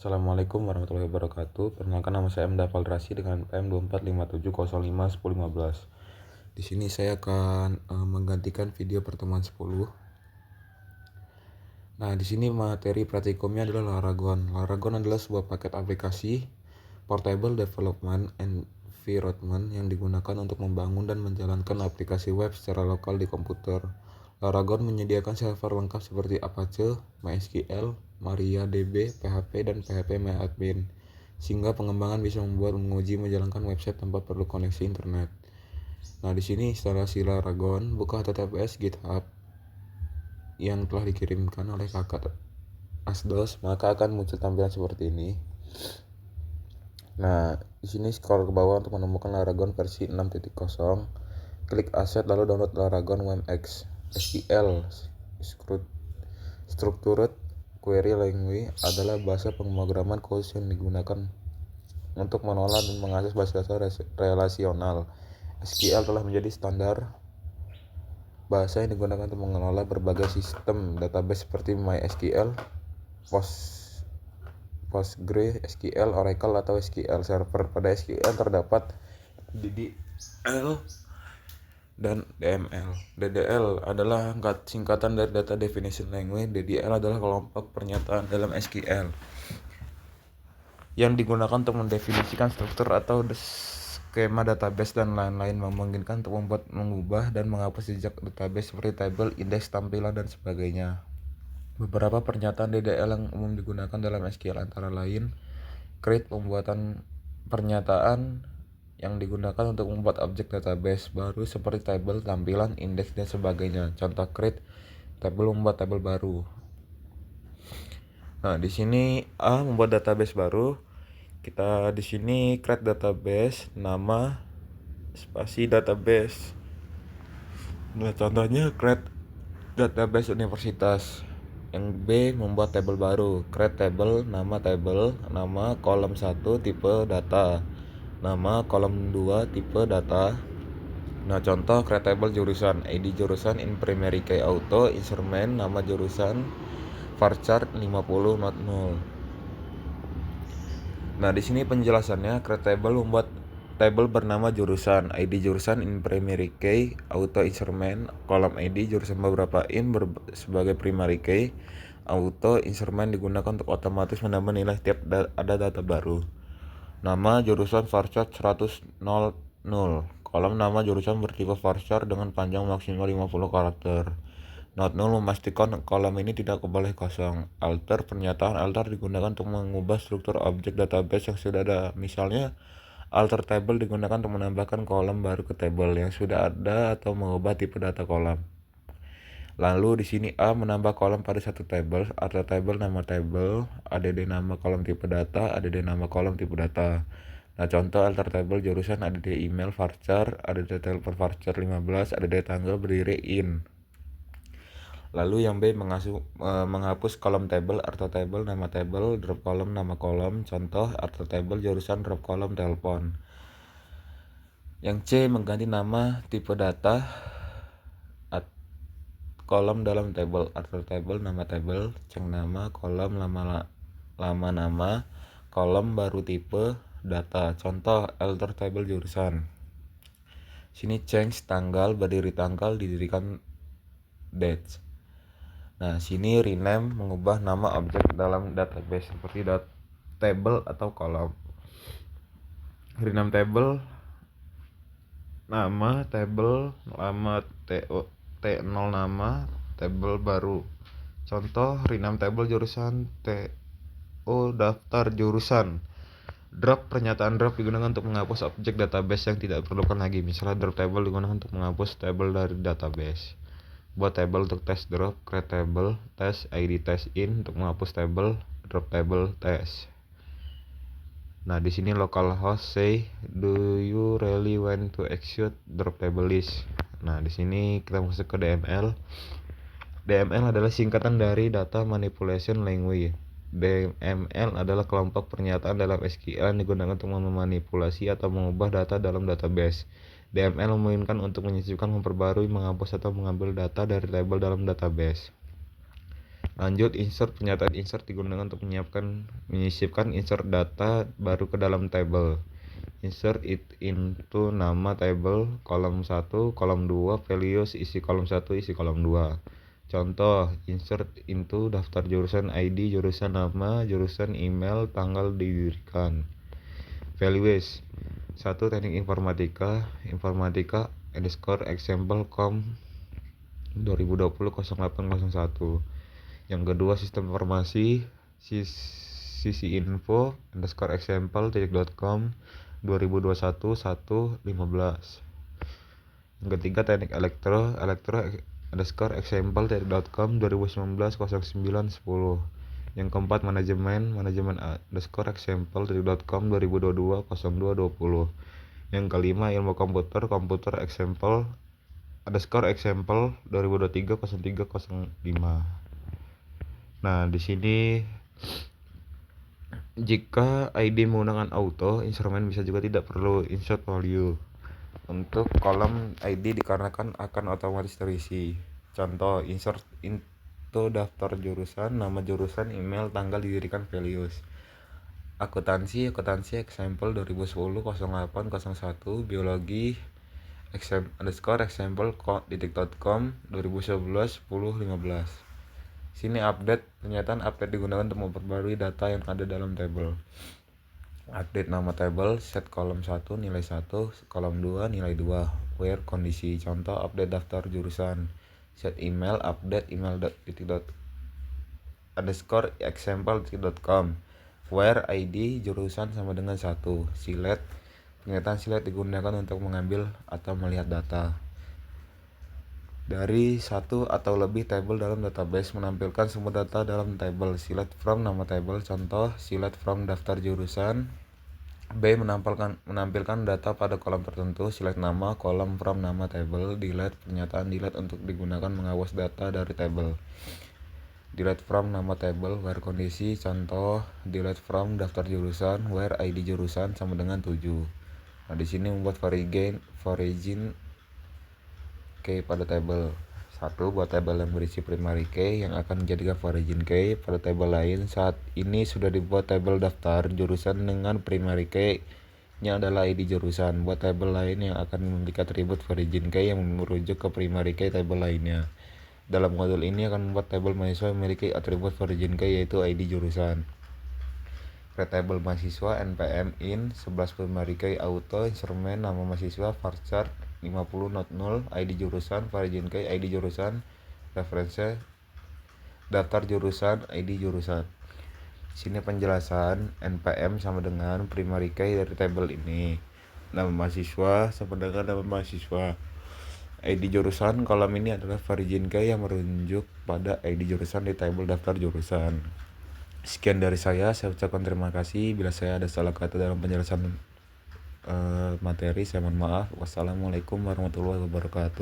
Assalamualaikum warahmatullahi wabarakatuh. Perkenalkan, nama saya M. Dafal Rasi dengan PM2457051015. Di sini saya akan menggantikan video pertemuan 10. Nah, di sini materi praktikumnya adalah Laragon. Laragon adalah sebuah paket aplikasi Portable Development Environment yang digunakan untuk membangun dan menjalankan aplikasi web secara lokal di komputer. Laragon menyediakan server lengkap seperti Apache, MySQL, MariaDB, PHP, dan PHP-MyAdmin, sehingga pengembangan bisa menguji menjalankan website tanpa perlu koneksi internet. Nah, di sini instalasi Laragon, buka HTTPS GitHub yang telah dikirimkan oleh kakak Asdos, maka akan muncul tampilan seperti ini. Nah, di sini scroll ke bawah untuk menemukan Laragon versi 6.0. Klik aset lalu download Laragon WebEx. SQL Structured Query Language adalah bahasa pemrograman khusus yang digunakan untuk mengolah dan mengakses bahasa relasional. SQL telah menjadi standar bahasa yang digunakan untuk mengelola berbagai sistem database seperti MySQL, PostgreSQL, Oracle, atau SQL Server. Pada SQL terdapat DDL dan DML. DDL adalah singkatan dari Data Definition Language. DDL adalah kelompok pernyataan dalam SQL yang digunakan untuk mendefinisikan struktur atau skema database dan lain-lain, memungkinkan untuk membuat, mengubah, dan menghapus jejak database seperti tabel, indeks, tampilan, dan sebagainya. Beberapa pernyataan DDL yang umum digunakan dalam SQL antara lain create, pembuatan pernyataan yang digunakan untuk membuat objek database baru seperti tabel, tampilan, indeks, dan sebagainya. Contoh create tabel, membuat tabel baru. Nah, di sini A membuat database baru. Kita di sini create database, nama spasi database. Nah, contohnya create database universitas. Yang B membuat tabel baru, create table, nama kolom 1 tipe data, nama kolom 2 tipe data. Nah, contoh create table jurusan, ID jurusan in primary key auto, instrument, nama jurusan, varchar 50 not null. Nah, di sini penjelasannya, create table membuat table bernama jurusan, ID jurusan in primary key, auto instrument, kolom ID jurusan beberapa sebagai primary key, auto instrument digunakan untuk otomatis menambah nilai setiap ada data baru. Nama jurusan varchar 100 kolom nama jurusan bertipe varchar dengan panjang maksimal 50 karakter. Not null memastikan kolom ini tidak boleh kosong. Alter, pernyataan alter digunakan untuk mengubah struktur objek database yang sudah ada. Misalnya, alter table digunakan untuk menambahkan kolom baru ke table yang sudah ada atau mengubah tipe data kolom. Lalu di sini A menambah kolom pada satu table, alter table, nama table, add nama kolom tipe data, add nama kolom tipe data. Nah, contoh alter table jurusan, add email varchar, add telepon varchar 15, add tanggal berdiri in. Lalu yang B menghapus kolom table, alter table, nama table, drop kolom, nama kolom. Contoh alter table jurusan, drop kolom telepon. Yang C mengganti nama tipe data kolom dalam table, alter table, nama table, cek nama kolom, lama nama kolom baru tipe data. Contoh alter table jurusan. Sini change tanggal, berdiri tanggal, didirikan date. Nah, sini rename, mengubah nama objek dalam database seperti table atau kolom. Rename table, nama table, lama T0 nama table baru. Contoh rename table jurusan TO daftar jurusan. Drop, pernyataan drop digunakan untuk menghapus objek database yang tidak diperlukan lagi. Misalnya drop table digunakan untuk menghapus table dari database. Buat table untuk test drop, create table, test, ID test in untuk menghapus table, drop table, test. Nah, di sini localhost say, do you really want to execute drop table list? Nah, di sini kita masuk ke DML. DML adalah singkatan dari Data Manipulation Language. DML adalah kelompok pernyataan dalam SQL yang digunakan untuk memanipulasi atau mengubah data dalam database. DML memungkinkan untuk menyisipkan, memperbarui, menghapus, atau mengambil data dari tabel dalam database. Lanjut, insert. Pernyataan insert digunakan untuk menyisipkan insert data baru ke dalam tabel. Insert it into nama table, kolom 1, kolom 2, values, isi kolom 1, isi kolom 2. Contoh, insert into daftar jurusan ID, jurusan nama, jurusan email, tanggal didirikan. Values 1. Teknik informatika, _ example.com 2020-0801. Yang kedua, sistem informasi, sisi info _example.com 2021-1-15. Yang ketiga, teknik elektro _example.com 2019-09-10. Yang keempat, manajemen _example.com 2022-02-20. Yang kelima, ilmu komputer example _example 2023-03-05. Nah, di sini jika ID menggunakan auto, instrumen bisa juga tidak perlu insert value. Untuk kolom ID dikarenakan akan otomatis terisi. Contoh, insert into daftar jurusan, nama jurusan, email, tanggal didirikan, values. Akuntansi example 2010-08-01, biologi _example.com 2011-10-15. Sini update. Pernyataan update digunakan untuk memperbarui data yang ada dalam tabel. Update nama tabel, set kolom 1 nilai 1, kolom 2 nilai 2, where kondisi. Contoh, update daftar jurusan. Set email, update email _example.com, where ID jurusan sama dengan 1. Select. Pernyataan select digunakan untuk mengambil atau melihat data dari satu atau lebih tabel dalam database. Menampilkan semua data dalam tabel. Select from nama tabel. Contoh, select from daftar jurusan. B. Menampilkan data pada kolom tertentu. Select nama, kolom from nama tabel. Delete. Pernyataan delete untuk digunakan mengawas data dari tabel. Delete from nama tabel, where kondisi. Contoh, delete from daftar jurusan, where ID jurusan sama dengan 7. Nah, di sini membuat origin key pada tabel. 1. Buat tabel yang berisi primary key yang akan dijadikan origin key pada tabel lain. Saat ini sudah dibuat tabel daftar jurusan dengan primary key nya adalah ID jurusan. Buat tabel lain yang akan memiliki atribut origin key yang merujuk ke primary key tabel lainnya. Dalam modul ini akan membuat tabel mahasiswa yang memiliki atribut origin key yaitu ID jurusan. Create table mahasiswa npm in 11 primary key auto, instrumen nama mahasiswa, varchar 50 not 0, ID jurusan, origin key, ID jurusan, referensi, daftar jurusan, ID jurusan. Sini penjelasan. npm sama dengan primary key dari tabel ini. Nama mahasiswa sama dengan nama mahasiswa. ID jurusan, kolom ini adalah origin key yang merujuk pada ID jurusan di tabel daftar jurusan. Sekian dari saya ucapkan terima kasih. Bila saya ada salah kata dalam penjelasan materi, saya mohon maaf. Wassalamualaikum warahmatullahi wabarakatuh.